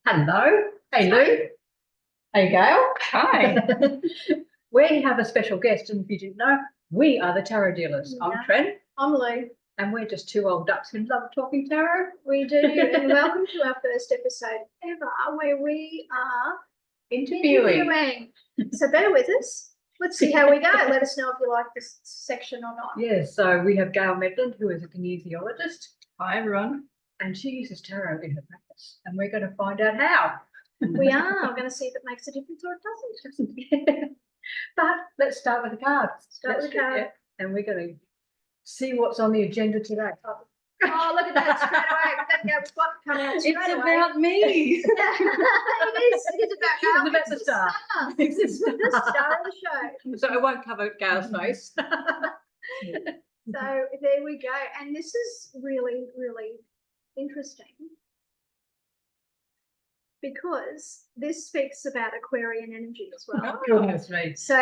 Hello. Hey, Lou. Hey, Gail. Hi. We have a special guest, and if you didn't know, we are the tarot dealers. Yeah. I'm Tren, I'm Lu. and we're just two old ducks who love talking tarot. We do, and welcome to our first episode ever where we are interviewing. So bear with us. Let's see how we go. Let us know if you like this section or not. Yes, so we have Gail Medland, who is a kinesiologist, Hi, everyone. and she uses tarot in her practice, and we're going to find out how. We are. I'm going to see if it makes a difference or it doesn't. But let's start with the cards. Start with the card. And we're going to see what's on the agenda today. Oh, look at that straight away. That goes what come out straight It's away. about me. It is about Gail. It's about the star. It's the star of the show. So I won't cover Gail's face. So there we go. And this is really, really interesting because this speaks about Aquarian energy as well. Goodness me. So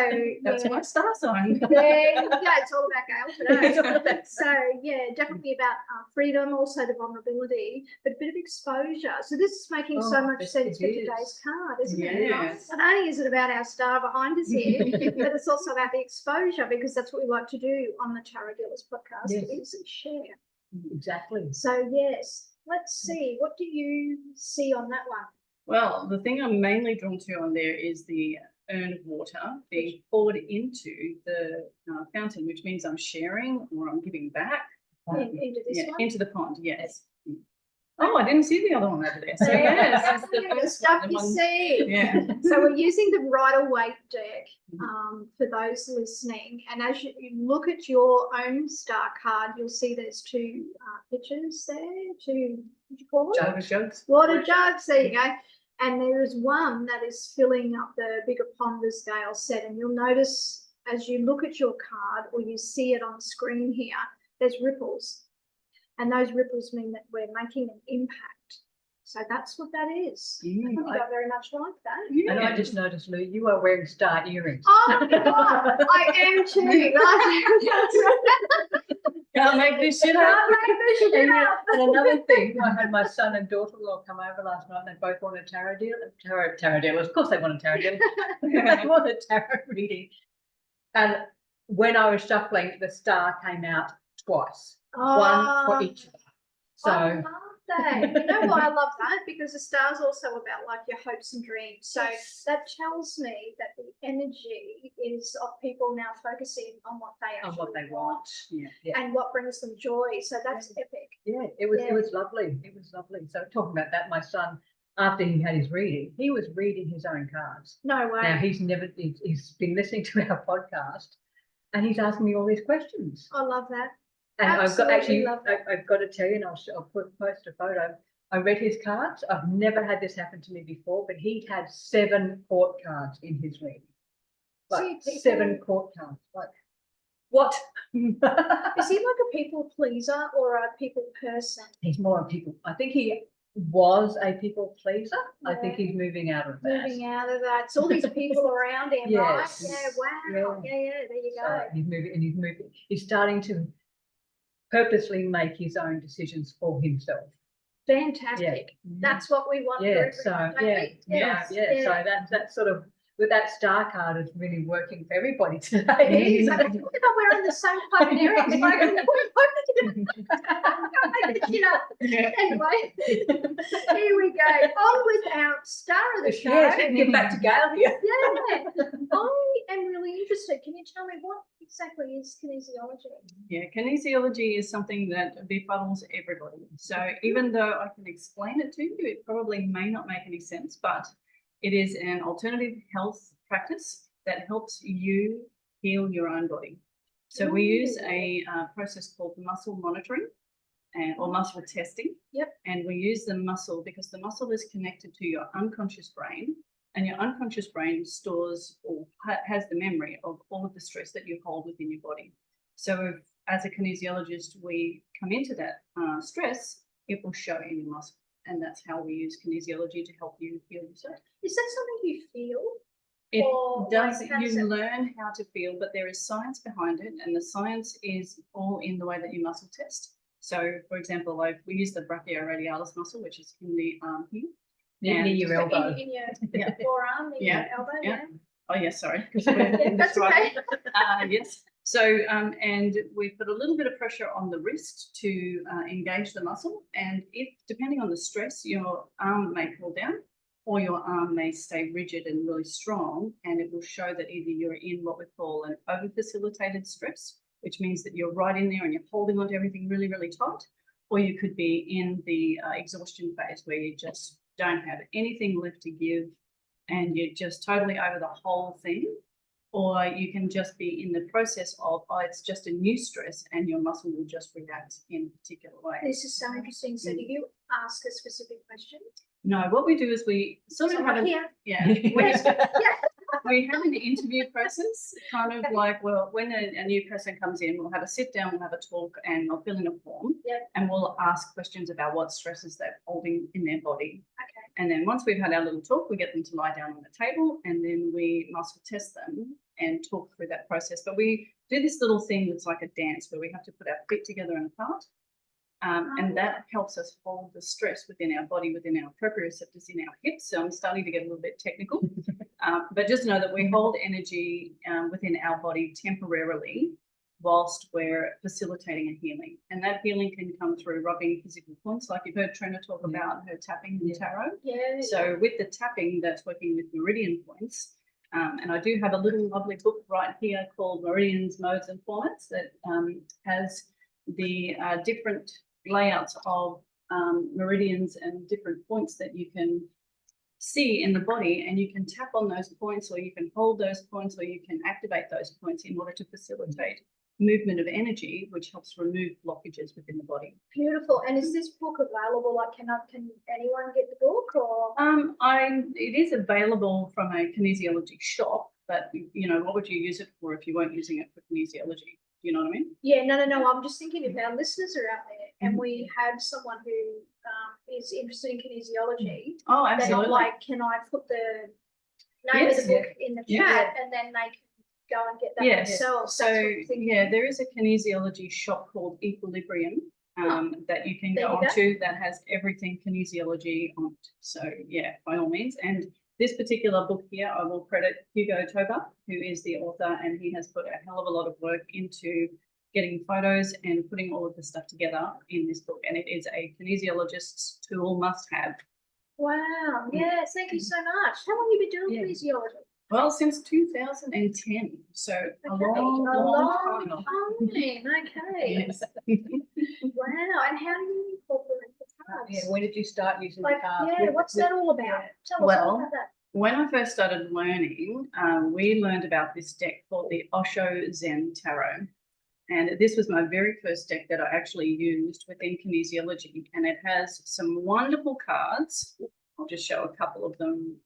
That's yeah, my star sign. there you go. It's all about Gail It's all today. about- So yeah, definitely about freedom, also the vulnerability, but a bit of exposure. So this is making so Oh, much it sense for is. today's card, isn't it? Yes. Not only is it about our star behind us here, but it's also about the exposure because that's what we like to do on the Tarot Dealers podcast Yes. is share. Exactly. So yes, let's see. What do you see on that one? Well, the thing I'm mainly drawn to on there is the urn of water being poured into the fountain, which means I'm sharing or I'm giving back. Into this one? Into the pond, yes. Oh, I didn't see the other one over there. So yes, it's the The first stuff one. you the one- see. Yeah. So we're using the Rider-Waite deck for those listening. And as you look at your own star card, you'll see there's two pictures there, two, what do you call them? Jugs. Water jugs, there you go. And there is one that is filling up the bigger pond, as Gail said. And you'll notice as you look at your card or you see it on the screen here, there's ripples. And those ripples mean that we're making an impact. So that's what that is. I think you got very much like that. And I just noticed, Lou, you are wearing star earrings. Oh, God, I am too. Can't make this shit up. And another thing, I had my son and daughter-in-law come over last night and they both wanted a tarot deal. Tarot dealers. Of course they want a tarot deal. They want a tarot reading. And when I was shuffling, the star came out twice. One for each of them. I So love that. You know why I love that? Because the star's also about like your hopes and dreams. So that tells me that the energy is of people now focusing on what they on actually what they want. Yeah. and what brings them joy. So that's epic. Yeah, it was lovely. It was lovely. So talking about that, my son, after he had his reading, he was reading his own cards. No way. Now he's been listening to our podcast and he's asking me all these questions. I love that. And Absolutely love that. I've got to tell you, and I'll post a photo. I read his cards. I've never had this happen to me before, but he had 7 court cards in his reading. Like See, people- 7 court cards. Like what? Is he like a people pleaser or a people person? He's more a people. I think he was a people pleaser. I think Yeah. he's moving out of that. Moving out of that. It's all these people around him, Yes. right? Yeah, wow. Yeah, there you go. So he's moving and he's moving. He's starting to purposely make his own decisions for himself. Fantastic. That's what we want for Yeah. everyone, So don't yeah, we? yeah. Yes, So that sort of with that star card is really working for everybody today. It is. I think I'm wearing the same cloak and earrings. Anyway, here we go. On with our star of the show. Yes, we can get back to Gail here. Yeah, I am really interested. Can you tell me what exactly is kinesiology? Yeah, kinesiology is something that befuddles everybody. So even though I can explain it to you, it probably may not make any sense, but it is an alternative health practice that helps you heal your own body. So we use a process called muscle monitoring or muscle testing. Yep. And we use the muscle because the muscle is connected to your unconscious brain, and your unconscious brain stores or has the memory of all of the stress that you hold within your body. So if, as a kinesiologist, we come into that stress, it will show in your muscle. And that's how we use kinesiology to help you heal yourself. Is that something you feel? It Or does, like, how does you it- learn how to feel, but there is science behind it, and the science is all in the way that you muscle test. So, for example, like we use the brachioradialis muscle, which is in the arm here. Near And- your elbow. In your Yeah. forearm, in Yeah, your elbow, yeah. yeah. Oh, yes, sorry. Yeah, that's okay. Yes. So, and we put a little bit of pressure on the wrist to engage the muscle. And if, depending on the stress, your arm may pull down or your arm may stay rigid and really strong. And it will show that either you're in what we call an over-facilitated stress, which means that you're right in there and you're holding onto everything really, really tight. Or you could be in the exhaustion phase where you just don't have anything left to give and you're just totally over the whole thing. Or you can just be in the process of, oh, it's just a new stress and your muscle will just react in a particular way. This is so interesting. So do you ask a specific question? No, what we do is we sort of So have I'm an, here. yeah, we have an interview process, kind of like, well, when a new person comes in, we'll have a sit down, we'll have a talk, and they'll fill in a form. Yep. And we'll ask questions about what stresses they're holding in their body. Okay. And then once we've had our little talk, we get them to lie down on the table and then we muscle test them and talk through that process. But we do this little thing that's like a dance where we have to put our feet together and apart. And that helps us hold the stress within our body, within our proprioceptors in our hips. So I'm starting to get a little bit technical, but just know that we hold energy within our body temporarily whilst we're facilitating a healing. And that healing can come through rubbing physical points, like you've heard Trina talk about her tapping the tarot. Yeah. So with the tapping, that's working with meridian points. And I do have a little lovely book right here called Meridians, Modes and Formats that has the different layouts of meridians and different points that you can see in the body, and you can tap on those points or you can hold those points or you can activate those points in order to facilitate movement of energy, which helps remove blockages within the body. Beautiful. And is this book available? Like, can anyone get the book or? It is available from a kinesiology shop, but you know, what would you use it for if you weren't using it for kinesiology? You know what I mean? Yeah, no. I'm just thinking if our listeners are out there and we have someone who is interested in kinesiology, Oh, then I'm absolutely. like, can I put the name Yes, of the book in the yeah. chat and then they can go and get that Yes. themselves? So That's what I'm thinking. yeah, there is a kinesiology shop called Equilibrium that you can There go you go. onto that has everything kinesiology on it. So yeah, by all means. And this particular book here, I will credit Hugo Toba, who is the author, and he has put a hell of a lot of work into getting photos and putting all of the stuff together in this book. And it is a kinesiologist's tool must have. Wow. Yes. Thank you so much. How long have you been doing kinesiology? Well, since 2010, so a long time. Okay. Yes. Wow. And how do you incorporate the cards? Yeah, when did you start using Like, the cards? yeah, what's that all about? Tell us all about that. When I first started learning, we learned about this deck called the Osho Zen Tarot. And this was my very first deck that I actually used within kinesiology. And it has some wonderful cards. I'll just show a couple of them.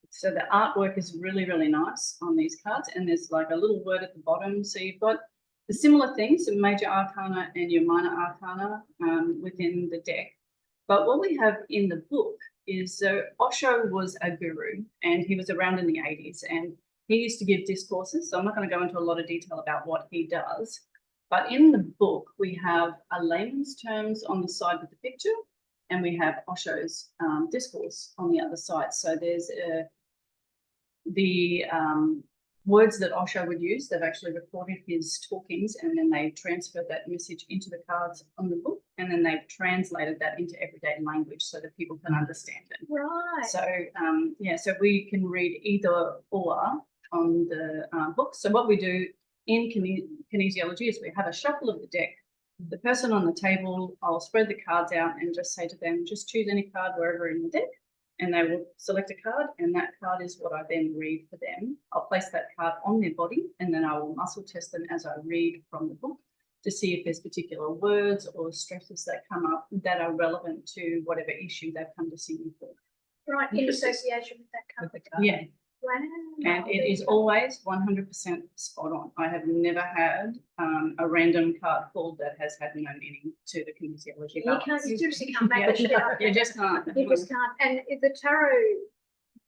So the artwork is really, really nice on these cards. And there's like a little word at the bottom. So you've got the similar things, the major arcana and your minor arcana within the deck. But what we have in the book is Osho was a guru and he was around in the 80s and he used to give discourses. So I'm not going to go into a lot of detail about what he does. But in the book, we have a layman's terms on the side with the picture and we have Osho's discourse on the other side. So there's the words that Osho would use. They've actually recorded his talkings and then they transferred that message into the cards on the book and then they've translated that into everyday language so that people can understand it. Right. So yeah, so we can read either or on the book. So what we do in kinesiology is we have a shuffle of the deck. The person on the table, I'll spread the cards out and just say to them, just choose any card wherever in the deck. And they will select a card and that card is what I then read for them. I'll place that card on their body and then I will muscle test them as I read from the book to see if there's particular words or stresses that come up that are relevant to whatever issue they've come to see me for. Right, in association with that card. Yeah, Wow. and it is always 100% spot on. I have never had a random card pulled that has had no meaning to the kinesiology. You seriously can't make it up. You just can't. You just can't. And the tarot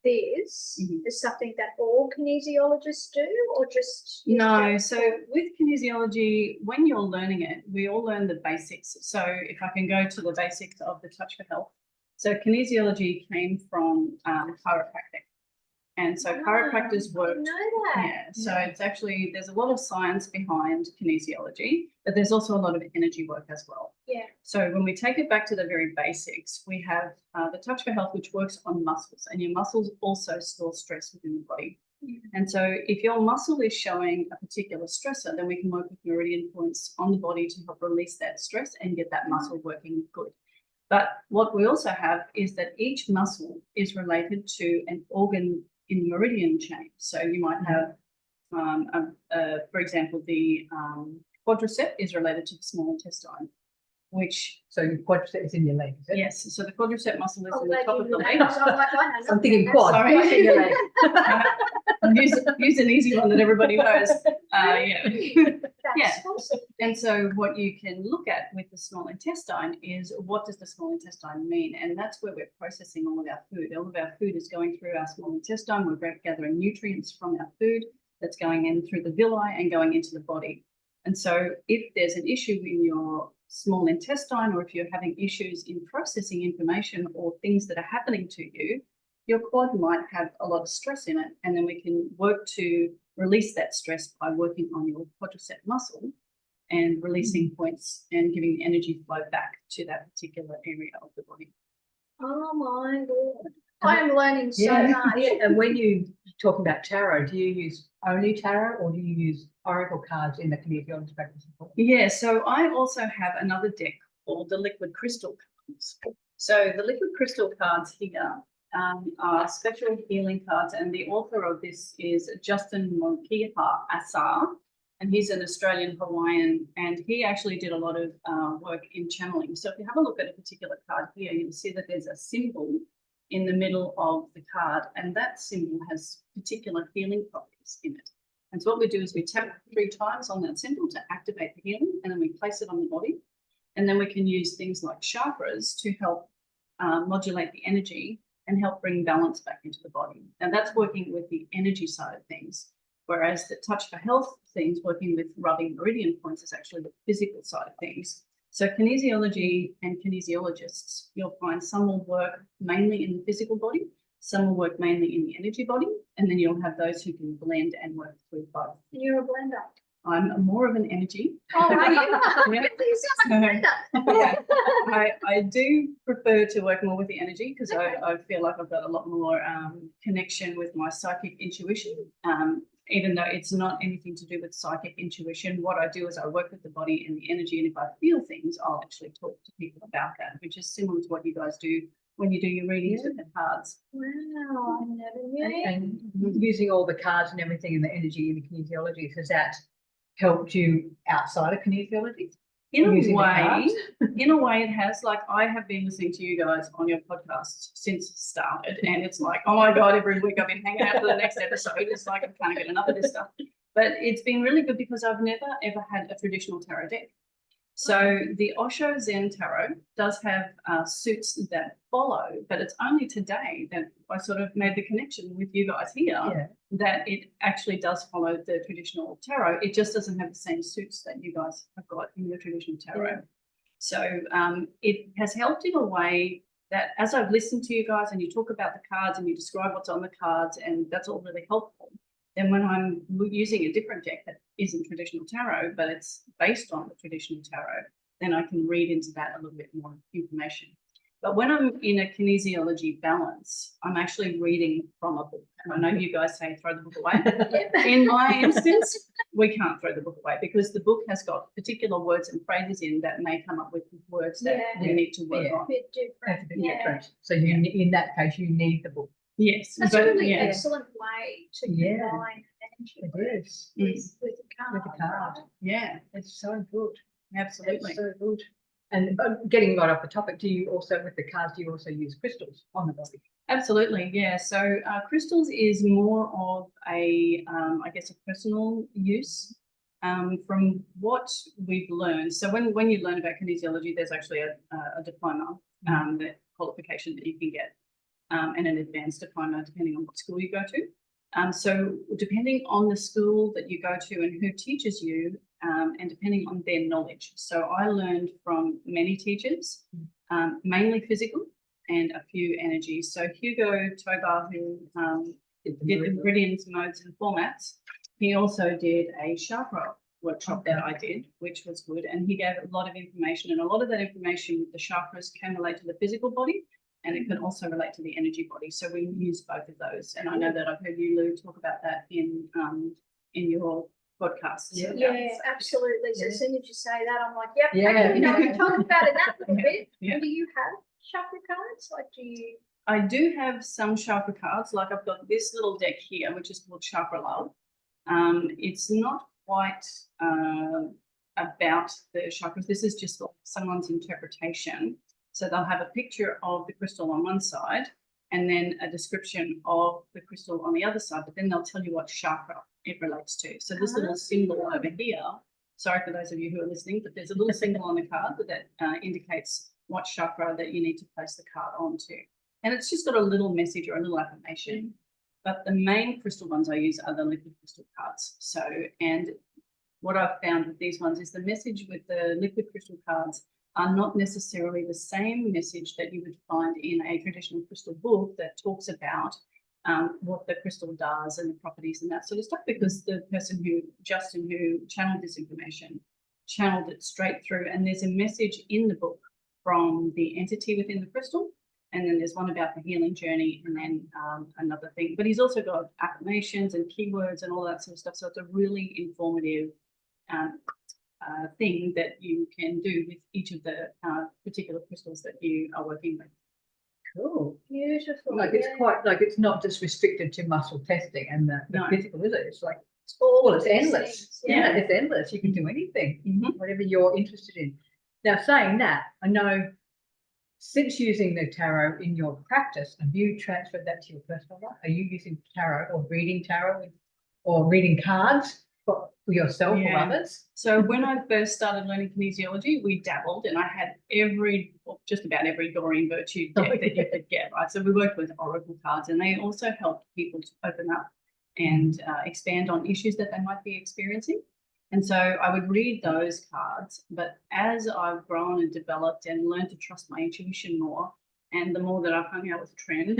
this Mhm. is something that all kinesiologists do, or just No, so with kinesiology, when you're learning it, we all learn the basics. So if I can go to the basics of the Touch for Health. So kinesiology came from chiropractic. And so chiropractors I work. didn't know that. Yeah, so it's actually, there's a lot of science behind kinesiology, but there's also a lot of energy work as well. Yeah. So when we take it back to the very basics, we have the Touch for Health, which works on muscles, and your muscles also store stress within the body. And so if your muscle is showing a particular stressor, then we can work with meridian points on the body to help release that stress and get that muscle working good. But what we also have is that each muscle is related to an organ in the meridian chain. So you might have, for example, the quadricep is related to the small intestine, which. So your quadricep is in your leg, is it? Yes, so the quadricep muscle is Oh, in the top of the leg. So I'm like, I know I'm thinking nothing. quad. Sorry. Quad in your leg. Use an easy one that everybody knows. Yeah. That's Yeah. awesome. And so what you can look at with the small intestine is, what does the small intestine mean? And that's where we're processing all of our food. All of our food is going through our small intestine. We're gathering nutrients from our food that's going in through the villi and going into the body. And so if there's an issue in your small intestine, or if you're having issues in processing information or things that are happening to you, your quad might have a lot of stress in it. And then we can work to release that stress by working on your quadricep muscle and releasing points and giving the energy flow back to that particular area of the body. Oh my God. I am learning so much. Yeah. And when you talking about tarot, do you use only tarot, or do you use oracle cards in the kinesiology practice? Yeah, so I also have another deck called the liquid crystal cards. So the liquid crystal cards here are special healing cards, and the author of this is Justin Monkiha Asar, and he's an Australian Hawaiian, and he actually did a lot of work in channeling. So if you have a look at a particular card here, you'll see that there's a symbol in the middle of the card, and that symbol has particular healing properties in it. And so what we do is we tap 3 times on that symbol to activate the healing, and then we place it on the body. And then we can use things like chakras to help modulate the energy and help bring balance back into the body. And that's working with the energy side of things. Whereas the Touch for Health things, working with rubbing meridian points, is actually the physical side of things. So kinesiology and kinesiologists, you'll find some will work mainly in the physical body, some will work mainly in the energy body, and then you'll have those who can blend and work through both. You're a blender. I'm more of an energy. Oh, are you? Yeah. You sound like a blender. Yeah. I do prefer to work more with the energy, because I feel like I've got a lot more connection with my psychic intuition. Even though it's not anything to do with psychic intuition, what I do is I work with the body and the energy, and if I feel things, I'll actually talk to people about that, which is similar to what you guys do when you do your readings with the cards. Wow, I never knew. And using all the cards and everything and the energy in the kinesiology, has that helped you outside of kinesiology? In a Using the way, cards? in a way it has. Like, I have been listening to you guys on your podcast since it started, and it's like, oh my God, every week I've been hanging out for the next episode. It's like, I can't get enough of this stuff. But it's been really good because I've never ever had a traditional tarot deck. So the Osho Zen Tarot does have suits that follow, but it's only today that I sort of made the connection with you guys here that it actually does follow the traditional tarot. It just doesn't have the same suits that you guys have got in your traditional tarot. Yeah. So it has helped in a way that, as I've listened to you guys and you talk about the cards and you describe what's on the cards, and that's all really helpful. Then when I'm using a different deck that isn't traditional tarot, but it's based on the traditional tarot, then I can read into that a little bit more information. But when I'm in a kinesiology balance, I'm actually reading from a book. And I know you guys say throw the book away. In my instance, we can't throw the book away, because the book has got particular words and phrases in that may come up with words that we need to work on. A bit different. That's a bit different. So you, in that case, you need the book. Yes. That's but, a really yeah. excellent way to combine energy is. with the card. With the card. right? Yeah, It's so good. absolutely. It's so good. And getting right off the topic, do you also, with the cards, do you also use crystals on the body? Absolutely, yeah. So crystals is more of a, I guess, a personal use. From what we've learned, so when you learn about kinesiology, there's actually a diploma, that qualification that you can get. and an advanced diploma, depending on what school you go to. So depending on the school that you go to and who teaches you, and depending on their knowledge. So I learned from many teachers, mainly physical and a few energies. So Hugo Tobar, who did the meridians, modes and formats, he also did a chakra workshop that I did, which was good. And he gave a lot of information, and a lot of that information with the chakras can relate to the physical body, and it can also relate to the energy body. So we use both of those. And I know that I've heard you, Lou, talk about that in your podcasts. Yeah, so, absolutely. So Yeah. as soon as you say that, I'm like, yep, Yeah. actually, no, we can talk about it that little bit. Yeah. And do you have chakra cards? Like, do you? I do have some chakra cards, like I've got this little deck here, which is called Chakra Love. It's not quite about the chakras. This is just like someone's interpretation. So they'll have a picture of the crystal on one side and then a description of the crystal on the other side, but then they'll tell you what chakra it relates to. So this little symbol over here, sorry for those of you who are listening, but there's a little symbol on the card that indicates what chakra that you need to place the card onto. And it's just got a little message or a little affirmation. But the main crystal ones I use are the liquid crystal cards. So, and what I've found with these ones is the message with the liquid crystal cards are not necessarily the same message that you would find in a traditional crystal book that talks about what the crystal does and the properties and that sort of stuff, because the person Justin, who channeled this information, channeled it straight through, and there's a message in the book from the entity within the crystal. And then there's one about the healing journey, and then another thing. But he's also got affirmations and keywords and all that sort of stuff. So it's a really informative thing that you can do with each of the particular crystals that you are working with. Cool. Beautiful. Like it's quite like it's not just restricted to muscle testing and the No. physical, is it? It's like all it's these endless. things, Yeah, it's endless. You can do anything, Mhm. whatever you're interested in. Now, saying that, I know since using the tarot in your practice, have you transferred that to your personal life? Are you using tarot or reading cards for yourself or Yeah. others? So when I first started learning kinesiology, we dabbled, and I had just about every Doreen Virtue deck that you could get, right? So we worked with oracle cards, and they also helped people to open up and expand on issues that they might be experiencing. And so I would read those cards, but as I've grown and developed and learned to trust my intuition more, and the more that I've hung out with Tren,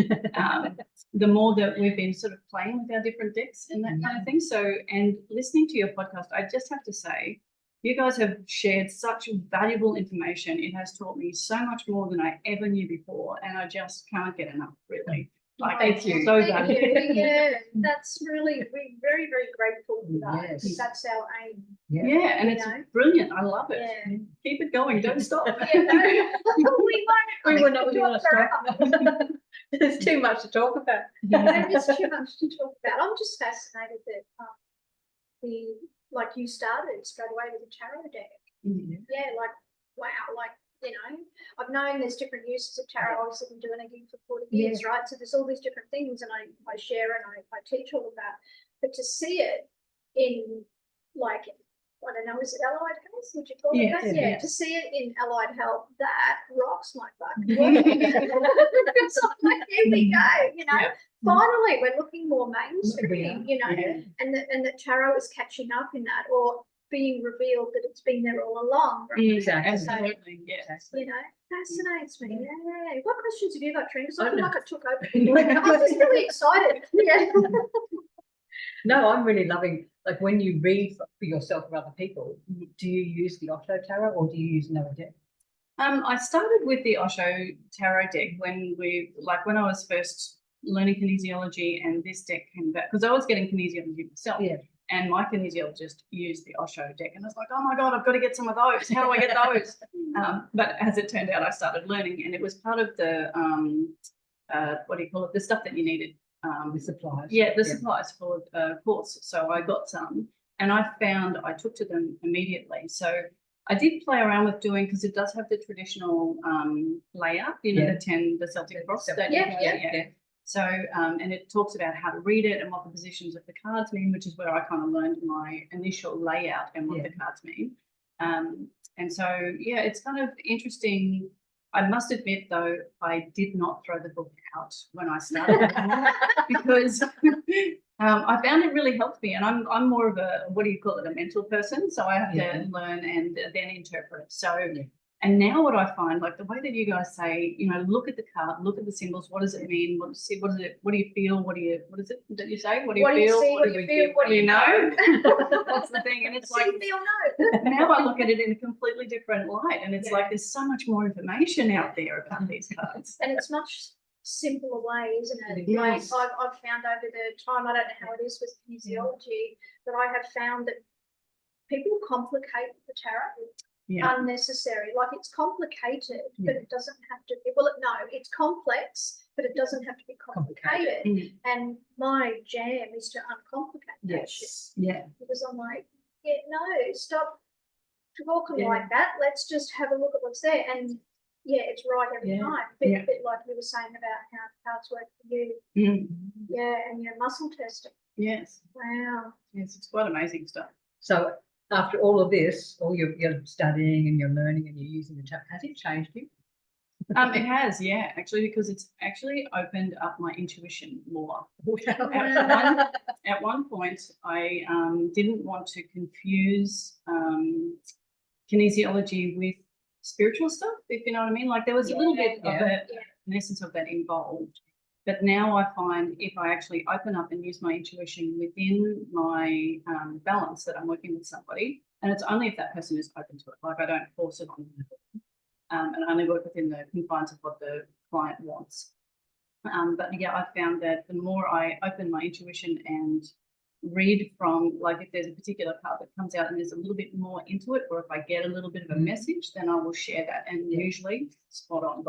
the more that we've been sort of playing with our different decks and that kind of thing. So, and listening to your podcast, I just have to say, you guys have shared such valuable information. It has taught me so much more than I ever knew before, and I just can't get enough, really. Like, Thank it's you. so Thank you. valuable. Yeah, that's really, we're very, very grateful for that. Yes. That's our aim. Yeah, and You it's know? brilliant. I love it. Yeah. Keep it going. Don't stop. Yeah, no, we won't. We were not could really talk going to stop. There's too much to talk about. There is too much to talk about. I'm just fascinated that like you started straight away with the tarot deck. Mhm. Yeah, like wow, like you know, I've known there's different uses of tarot. Obviously, been doing it again for 40 years, right? So there's all these different things, and I share and I teach all of that. But to see it in like I don't know, is it allied health? Would you call it Yes, that? yeah. Yeah, to see it in allied health, that rocks my fucking world. It's like, here we go, you know. Yeah. Finally, we're looking more mainstream, We are, you know, yeah. and the tarot is catching up in that, or being revealed that it's been there all along. Right? Exactly. Absolutely, yeah. You know, fascinates me. Yeah. What questions have you got, Tren? Because I I feel know. like I took over. I'm just really excited. Yeah. No, I'm really loving, like when you read for yourself or other people, do you use the Osho Tarot or do you use another deck? I started with the Osho Tarot deck when I was first learning kinesiology, and this deck came back because I was getting kinesiology myself. Yeah. And my kinesiologist used the Osho deck, and I was like, oh my God, I've got to get some of those. How do I get those? But as it turned out, I started learning, and it was part of the, what do you call it? The stuff that you needed. The supplies. Yeah, the supplies for the course. So I got some, and I found I took to them immediately. So I did play around with doing, because it does have the traditional layout, you know, the Celtic cross. That Yeah. So, and it talks about how to read it and what the positions of the cards mean, which is where I kind of learned my initial layout and what the cards mean. And so, yeah, it's kind of interesting I must admit, though, I did not throw the book out when I started because I found it really helped me. And I'm more of a, what do you call it, a mental person. So I have to learn and then interpret. So, and now what I find, like the way that you guys say, you know, look at the card, look at the symbols. What does it mean? What is it? What do you feel? What is it that you say? What do you feel? See, what do you feel? What do you know? That's the thing. And it's See, like, feel, know. now I look at it in a completely different light, and it's like there's so much more information out there about these cards. And it's much simpler way, isn't it? Yes. Like I've found over the time, I don't know how it is with kinesiology, but I have found that people complicate the tarot unnecessary. Like it's complicated, but it doesn't have to be. Well, no, it's complex, but it doesn't have to be complicated. And my jam is to uncomplicate that shit. Yeah. Because I'm like, no, stop talking like that. Let's just have a look at what's there. And it's right every time. Bit like you were saying about how cards work for you. And your muscle testing. Yes. Wow. Yes, it's quite amazing stuff. So after all of this, all your studying and you're learning and you're using the tarot, has it changed you? It has, actually, because it's actually opened up my intuition more. At one point, I didn't want to confuse kinesiology with spiritual stuff, if you know what I mean. Like there was a little bit of an essence of that involved. But now I find if I actually open up and use my intuition within my balance that I'm working with somebody, and it's only if that person is open to it. Like I don't force it on them. And I only work within the confines of what the client wants. But I found that the more I open my intuition and read from, like if there's a particular card that comes out and there's a little bit more into it, or if I get a little bit of a message, then I will share that, and usually spot on.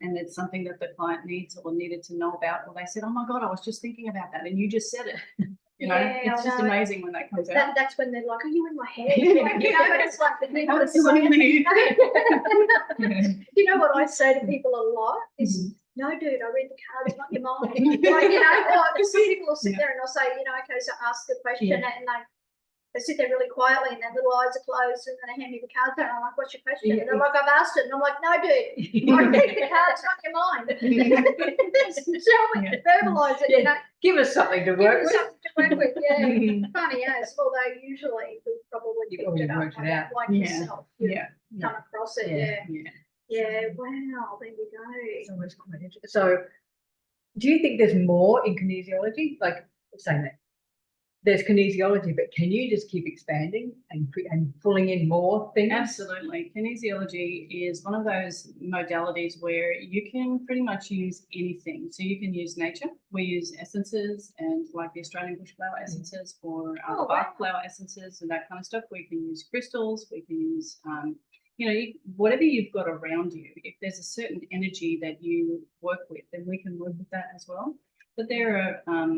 And it's something that the client needs or needed to know about, or they said, oh my God, I was just thinking about that and you just said it. You know, it's just amazing when that comes out. That's when they're like, are you in my head? Like, you know, it's like the people you know what I say to people a lot is, no, dude, I read the cards, not your mind. Like, you know, some people will sit there and they'll say, you know, okay, so ask the question, and they sit there really quietly and their little eyes are closed, and then they hand me the cards and I'm like, what's your question? And they're like, I've asked it. And I'm like, no, dude, I read the cards, not your mind. Tell me, verbalise it, you know. Give us something to work with. Funny, yes. Although usually we probably picked it up like yourself. Come across it, wow, there we go. It's always quite interesting. So do you think there's more in kinesiology? Like saying that there's kinesiology, but can you just keep expanding and pulling in more things? Absolutely. Kinesiology is one of those modalities where you can pretty much use anything. So you can use nature. We use essences, and like the Australian bush flower essences, or bark flower essences and that kind of stuff. We can use crystals. We can use, you know, whatever you've got around you. If there's a certain energy that you work with, then we can work with that as well. But there are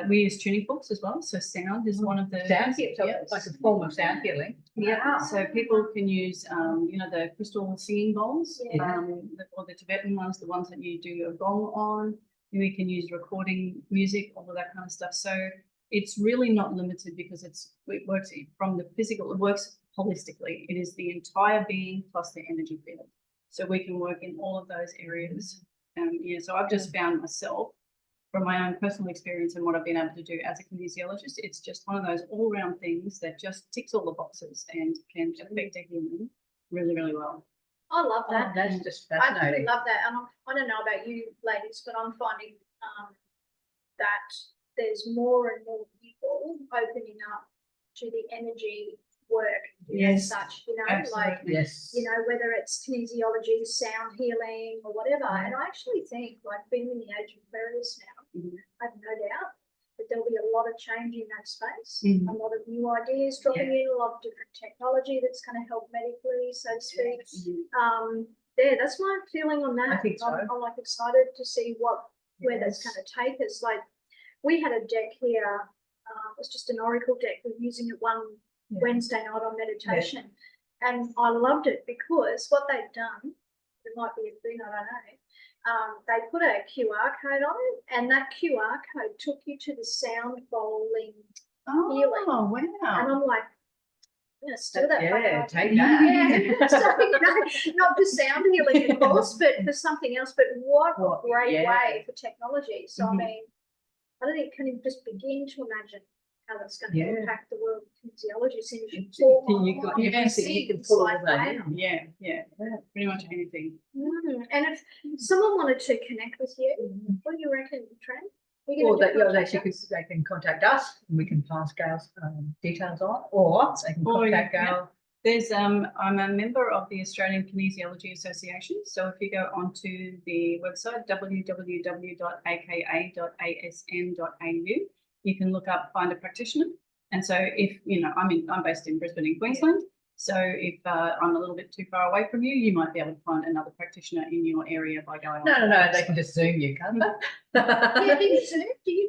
we use tuning forks as well. So sound is one of the sound healing, so it's like a form of sound healing. Yeah. So people can use you know, the crystal singing bowls, or the Tibetan ones, the ones that you do a gong on. We can use recording music, all of that kind of stuff. So it's really not limited, because it works from the physical, it works holistically. It is the entire being plus the energy field. So we can work in all of those areas. So I've just found myself, from my own personal experience and what I've been able to do as a kinesiologist, it's just one of those all-round things that just ticks all the boxes and can affect a human really, really well. I love that. That's just I fascinating. absolutely love that. And I don't know about you ladies, but I'm finding that there's more and more people opening up to the energy work as such, you know, absolutely. like, you know, whether it's kinesiology, sound healing or whatever. And I actually think, like, being in the age of Aquarius now, I have no doubt that there'll be a lot of change in that space, a lot of new ideas dropping in, a lot of different technology that's going to help medically, so to speak. That's my feeling on that. I think so. I'm like excited to see where that's going to take us. Like, we had a deck here, it was just an oracle deck. We're using it one Wednesday night on meditation, and I loved it because what they've done, it might be a thing, I don't know, they put a QR code on it, and that QR code took you to the sound bowling healing. Oh, wow. And I'm like, Yeah, steal that. Yeah, fucking take idea. that. Yeah. So, you know, not for sound healing, of course, but for something else. But what a What- great yeah. way for technology. So, I Mhm. mean, I don't think can even just begin to imagine how that's going to Yeah. impact the world of kinesiology. So you So you talk got about everything, you can things pull all like, that wow. in. Yeah, Yeah. pretty much anything. And if someone wanted to connect with you, what do you reckon, Tren? Are you Or gonna that, you know, contact us? they can contact us and we can pass Gail's details on, or they can Or contact yeah. Gail. There's I'm a member of the Australian Kinesiology Association. So if you go onto the website www.aka.asn.au, you can look up find a practitioner. And so if I'm based in Brisbane in Queensland. So if I'm a little bit too far away from you, you might be able to find another practitioner in your area by going. No, onto no, the no, they website. can just Zoom you, can't they? Yeah, do you Zoom?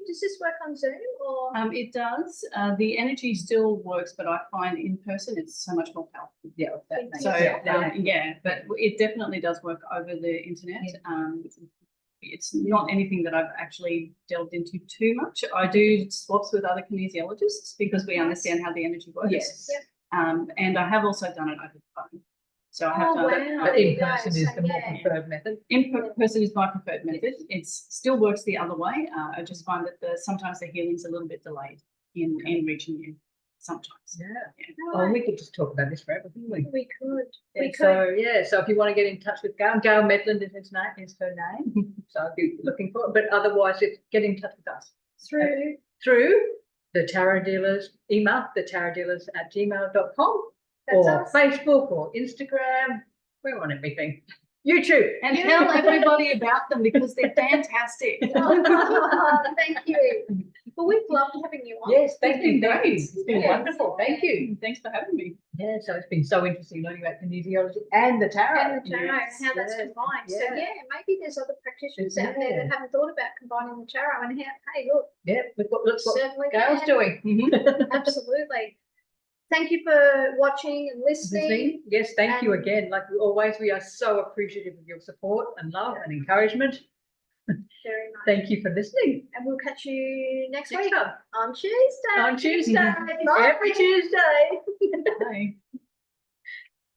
Does this work on Zoom or? It does. The energy still works, but I find in person it's so much more powerful. Yeah, that makes So sense. but it definitely does work over the internet. It's not anything that I've actually delved into too much. I do swaps with other kinesiologists because we understand how the energy works. Yes. Yep. And I have also done it over the phone. So I have Oh, done wow. it. But There you in go. person So, is the more yeah. preferred method. In person is my preferred method. It still works the other way. I just find that sometimes the healing's a little bit delayed in reaching you. Sometimes. Yeah. Yeah. Oh, we could just talk about this forever, couldn't we? We could. Yeah, We could. so yeah, so if you want to get in touch with Gail, Gail Medland is her name. So if you're looking for it, but otherwise it's get in touch with us Through. the tarot dealers email, thetarotdealers@gmail.com, That's or us. Facebook or Instagram. We're on everything. YouTube. And tell everybody about them because they're fantastic. Thank you. Well, we've loved having you on. Yes, thank It's you. been Thank you. great. It's been Yeah. wonderful. Thank you. Thanks for having me. Yeah, so it's been so interesting learning about kinesiology and the tarot. And the tarot Yes, and how that's yes, combined. So yeah. yeah, maybe there's other practitioners out there Yeah. that haven't thought about combining the tarot and how, hey, look, Yeah, look what certainly Gail's can. doing. Absolutely. Thank you for watching and listening. Yes, thank you And- again. Like always, we are so appreciative of your support and love and encouragement. Very much. Thank you for listening. And we'll catch you next Next week time on Tuesday. on Tuesday, Bye. every Tuesday. Bye.